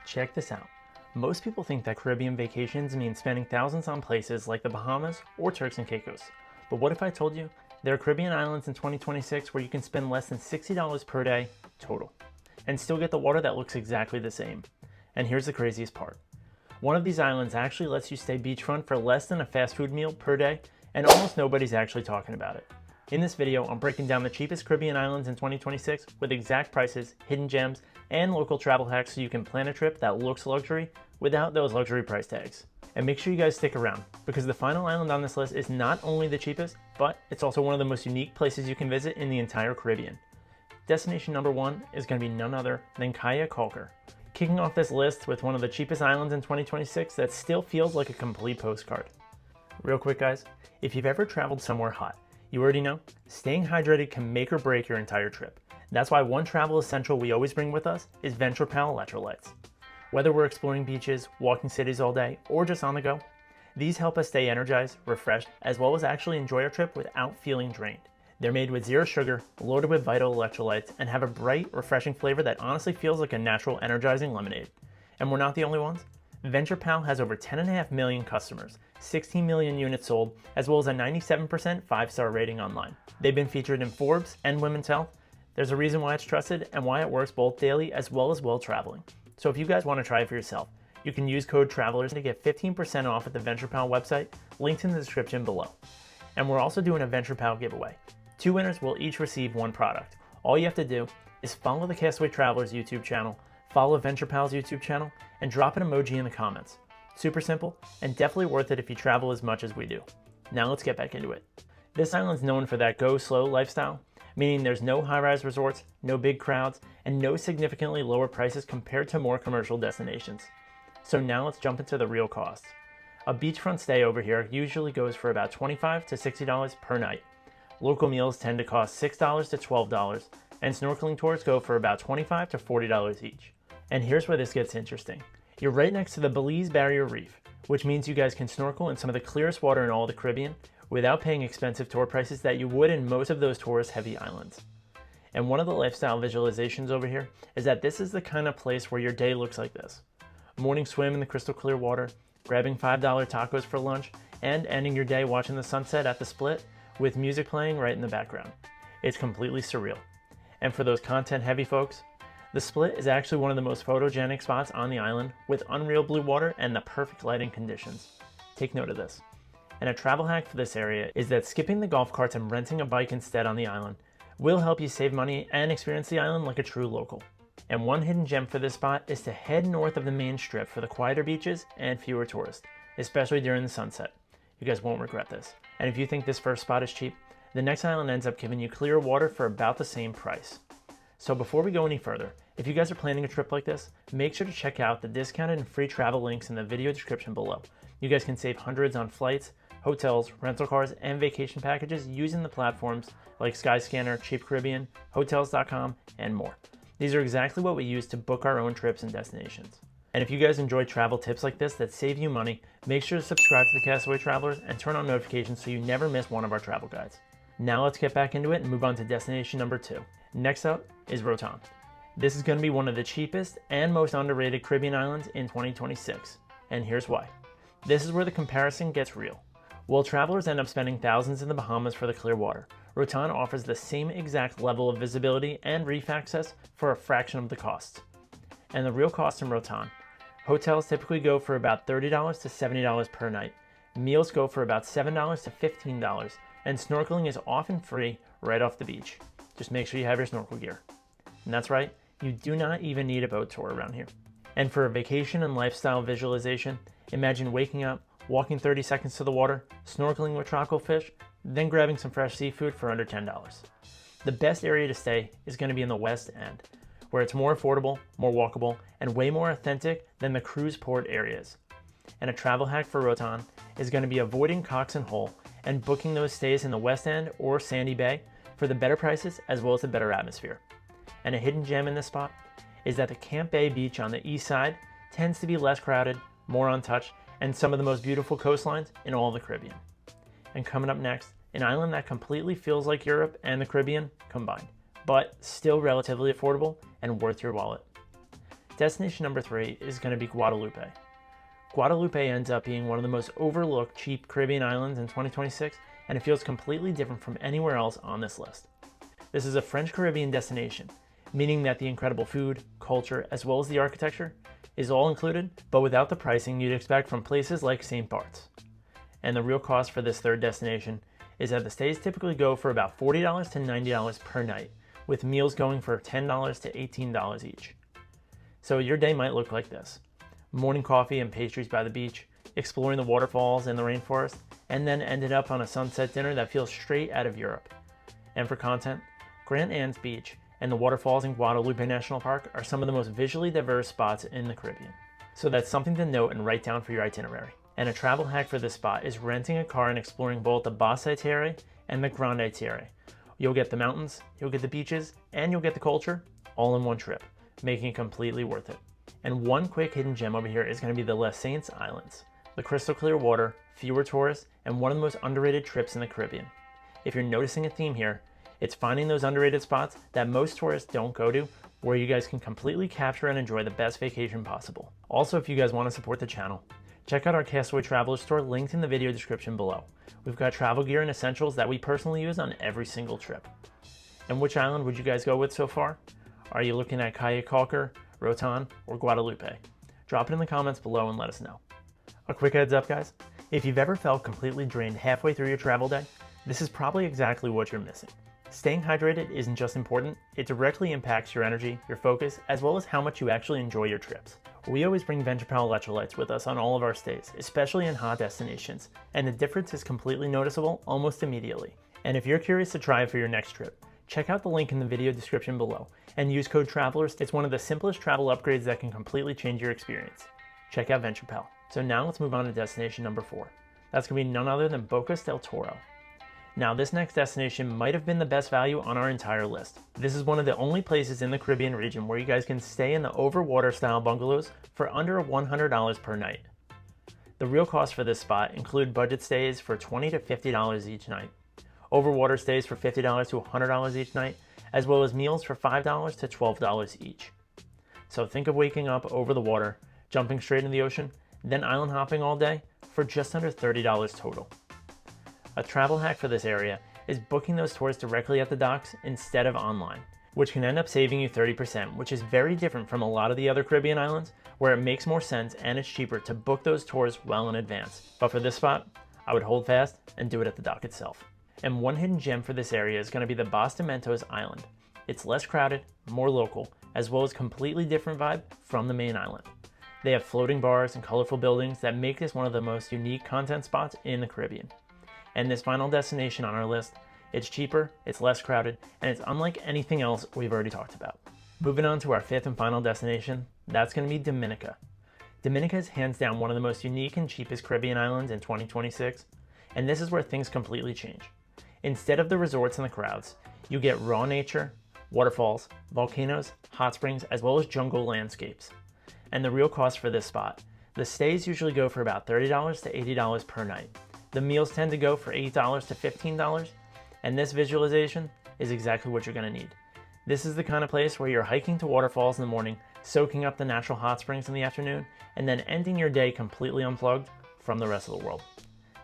Check this out. Most people think that Caribbean vacations mean spending thousands on places like the Bahamas or Turks and Caicos. But what if I told you there are Caribbean islands in 2026 where you can spend less than $60 per day total and still get the water that looks exactly the same? And here's the craziest part. One of these islands actually lets you stay beachfront for less than a fast food meal per day, and almost nobody's actually talking about it. In this video, I'm breaking down the cheapest Caribbean islands in 2026 with exact prices, hidden gems, and local travel hacks so you can plan a trip that looks luxury without those luxury price tags. And make sure you guys stick around, because the final island on this list is not only the cheapest, but it's also one of the most unique places you can visit in the entire Caribbean. Destination number 1 is going to be none other than Caye Caulker. Kicking off this list with one of the cheapest islands in 2026 that still feels like a complete postcard. Real quick guys, if you've ever traveled somewhere hot, you already know, staying hydrated can make or break your entire trip. That's why one travel essential we always bring with us is VenturePal electrolytes. Whether we're exploring beaches, walking cities all day, or just on the go, these help us stay energized, refreshed, as well as actually enjoy our trip without feeling drained. They're made with zero sugar, loaded with vital electrolytes, and have a bright, refreshing flavor that honestly feels like a natural, energizing lemonade. And we're not the only ones. VenturePal has over 10.5 million customers, 16 million units sold, as well as a 97% 5-star rating online. They've been featured in Forbes and Women's Health. There's a reason why it's trusted and why it works both daily as well as while traveling. So if you guys want to try it for yourself, you can use code TRAVELERS to get 15% off at the VenturePal website, linked in the description below. And we're also doing a VenturePal giveaway. 2 winners will each receive 1 product. All you have to do is follow the Castaway Travelers YouTube channel, follow VenturePal's YouTube channel, and drop an emoji in the comments. Super simple, and definitely worth it if you travel as much as we do. Now let's get back into it. This island's known for that go slow lifestyle, meaning there's no high-rise resorts, no big crowds, and no significantly lower prices compared to more commercial destinations. So now let's jump into the real costs. A beachfront stay over here usually goes for about $25 to $60 per night. Local meals tend to cost $6 to $12, and snorkeling tours go for about $25 to $40 each. And here's where this gets interesting. You're right next to the Belize Barrier Reef, which means you guys can snorkel in some of the clearest water in all the Caribbean without paying expensive tour prices that you would in most of those tourist-heavy islands. And one of the lifestyle visualizations over here is that this is the kind of place where your day looks like this. Morning swim in the crystal clear water, grabbing $5 tacos for lunch, and ending your day watching the sunset at the Split with music playing right in the background. It's completely surreal. And for those content-heavy folks, the Split is actually one of the most photogenic spots on the island with unreal blue water and the perfect lighting conditions. Take note of this. And a travel hack for this area is that skipping the golf carts and renting a bike instead on the island will help you save money and experience the island like a true local. And one hidden gem for this spot is to head north of the main strip for the quieter beaches and fewer tourists, especially during the sunset. You guys won't regret this. And if you think this first spot is cheap, the next island ends up giving you clear water for about the same price. So before we go any further, if you guys are planning a trip like this, make sure to check out the discounted and free travel links in the video description below. You guys can save hundreds on flights, hotels, rental cars, and vacation packages using the platforms like Skyscanner, Cheap Caribbean, Hotels.com, and more. These are exactly what we use to book our own trips and destinations. And if you guys enjoy travel tips like this that save you money, make sure to subscribe to the Castaway Travelers and turn on notifications so you never miss one of our travel guides. Now let's get back into it and move on to destination number 2. Next up is Roatan. This is going to be one of the cheapest and most underrated Caribbean islands in 2026. And here's why. This is where the comparison gets real. While travelers end up spending thousands in the Bahamas for the clear water, Roatan offers the same exact level of visibility and reef access for a fraction of the cost. And the real cost in Roatan: hotels typically go for about $30 to $70 per night. Meals go for about $7 to $15, and snorkeling is often free right off the beach. Just make sure you have your snorkel gear. And that's right, you do not even need a boat tour around here. And for a vacation and lifestyle visualization, imagine waking up, walking 30 seconds to the water, snorkeling with tropical fish, then grabbing some fresh seafood for under $10. The best area to stay is going to be in the West End, where it's more affordable, more walkable, and way more authentic than the cruise port areas. And a travel hack for Roatan is going to be avoiding Cox and Hull and booking those stays in the West End or Sandy Bay for the better prices as well as the better atmosphere. And a hidden gem in this spot is that the Camp Bay beach on the east side tends to be less crowded, more untouched, and some of the most beautiful coastlines in all of the Caribbean. And coming up next, an island that completely feels like Europe and the Caribbean combined, but still relatively affordable and worth your wallet. Destination number 3 is going to be Guadalupe. Guadalupe ends up being one of the most overlooked cheap Caribbean islands in 2026, and it feels completely different from anywhere else on this list. This is a French Caribbean destination, meaning that the incredible food, culture, as well as the architecture is all included, but without the pricing you'd expect from places like St. Bart's. And the real cost for this third destination is that the stays typically go for about $40 to $90 per night, with meals going for $10 to $18 each. So your day might look like this: morning coffee and pastries by the beach, exploring the waterfalls and the rainforest, and then ended up on a sunset dinner that feels straight out of Europe. And for content, Grand Anne's Beach and the waterfalls in Guadalupe National Park are some of the most visually diverse spots in the Caribbean. So that's something to note and write down for your itinerary. And a travel hack for this spot is renting a car and exploring both the Basse Terre and the Grande Terre. You'll get the mountains, you'll get the beaches, and you'll get the culture all in one trip, making it completely worth it. And one quick hidden gem over here is going to be the Les Saints Islands. The crystal clear water, fewer tourists, and one of the most underrated trips in the Caribbean. If you're noticing a theme here, it's finding those underrated spots that most tourists don't go to, where you guys can completely capture and enjoy the best vacation possible. Also, if you guys want to support the channel, check out our Castaway Traveler store linked in the video description below. We've got travel gear and essentials that we personally use on every single trip. And which island would you guys go with so far? Are you looking at Caye Caulker, Roatan, or Guadalupe? Drop it in the comments below and let us know. A quick heads up, guys. If you've ever felt completely drained halfway through your travel day, this is probably exactly what you're missing. Staying hydrated isn't just important, it directly impacts your energy, your focus, as well as how much you actually enjoy your trips. We always bring VenturePal electrolytes with us on all of our stays, especially in hot destinations, and the difference is completely noticeable almost immediately. And if you're curious to try it for your next trip, check out the link in the video description below and use code TRAVELERS. It's one of the simplest travel upgrades that can completely change your experience. Check out VenturePal. So now let's move on to destination number 4. That's going to be none other than Bocas del Toro. Now this next destination might have been the best value on our entire list. This is one of the only places in the Caribbean region where you guys can stay in the Overwater style bungalows for under $100 per night. The real cost for this spot include budget stays for $20 to $50 each night, Overwater stays for $50 to $100 each night, as well as meals for $5 to $12 each. So think of waking up over the water, jumping straight in the ocean, then island hopping all day for just under $30 total. A travel hack for this area is booking those tours directly at the docks instead of online, which can end up saving you 30%, which is very different from a lot of the other Caribbean islands where it makes more sense and it's cheaper to book those tours well in advance. But for this spot, I would hold fast and do it at the dock itself. And one hidden gem for this area is going to be the Bastimentos Island. It's less crowded, more local, as well as completely different vibe from the main island. They have floating bars and colorful buildings that make this one of the most unique content spots in the Caribbean. And this final destination on our list, it's cheaper, it's less crowded, and it's unlike anything else we've already talked about. Moving on to our fifth and final destination, that's going to be Dominica. Dominica is hands down one of the most unique and cheapest Caribbean islands in 2026, and this is where things completely change. Instead of the resorts and the crowds, you get raw nature, waterfalls, volcanoes, hot springs, as well as jungle landscapes. And the real cost for this spot, the stays usually go for about $30 to $80 per night. The meals tend to go for $8 to $15, and this visualization is exactly what you're going to need. This is the kind of place where you're hiking to waterfalls in the morning, soaking up the natural hot springs in the afternoon, and then ending your day completely unplugged from the rest of the world.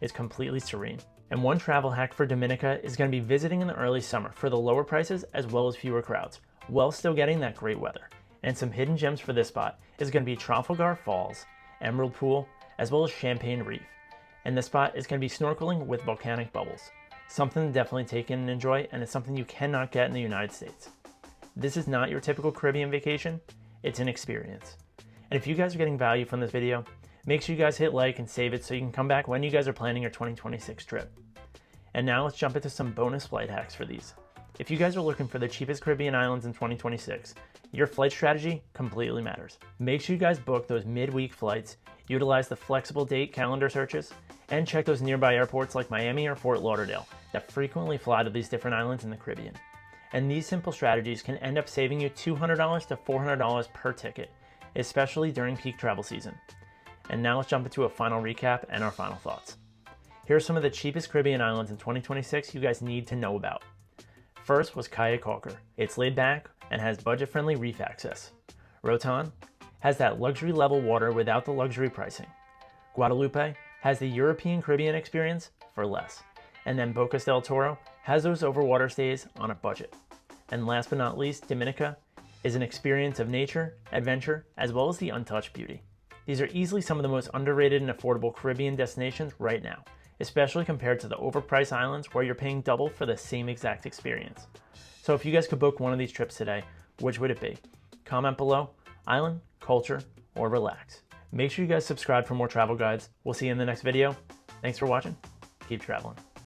It's completely serene. And one travel hack for Dominica is going to be visiting in the early summer for the lower prices as well as fewer crowds, while still getting that great weather. And some hidden gems for this spot is going to be Trafalgar Falls, Emerald Pool, as well as Champagne Reef. And this spot is going to be snorkeling with volcanic bubbles. Something to definitely take in and enjoy, and it's something you cannot get in the United States. This is not your typical Caribbean vacation, it's an experience. And if you guys are getting value from this video, make sure you guys hit like and save it so you can come back when you guys are planning your 2026 trip. And now let's jump into some bonus flight hacks for these. If you guys are looking for the cheapest Caribbean islands in 2026, your flight strategy completely matters. Make sure you guys book those midweek flights, utilize the flexible date calendar searches, and check those nearby airports like Miami or Fort Lauderdale that frequently fly to these different islands in the Caribbean. And these simple strategies can end up saving you $200 to $400 per ticket, especially during peak travel season. And now let's jump into a final recap and our final thoughts. Here are some of the cheapest Caribbean islands in 2026 you guys need to know about. First was Caye Caulker. It's laid back and has budget-friendly reef access. Roatan, has that luxury level water without the luxury pricing. Guadalupe has the European Caribbean experience for less. And then Bocas del Toro has those overwater stays on a budget. And last but not least, Dominica is an experience of nature, adventure, as well as the untouched beauty. These are easily some of the most underrated and affordable Caribbean destinations right now, especially compared to the overpriced islands where you're paying double for the same exact experience. So if you guys could book one of these trips today, which would it be? Comment below, island, culture, or relax. Make sure you guys subscribe for more travel guides. We'll see you in the next video. Thanks for watching. Keep traveling.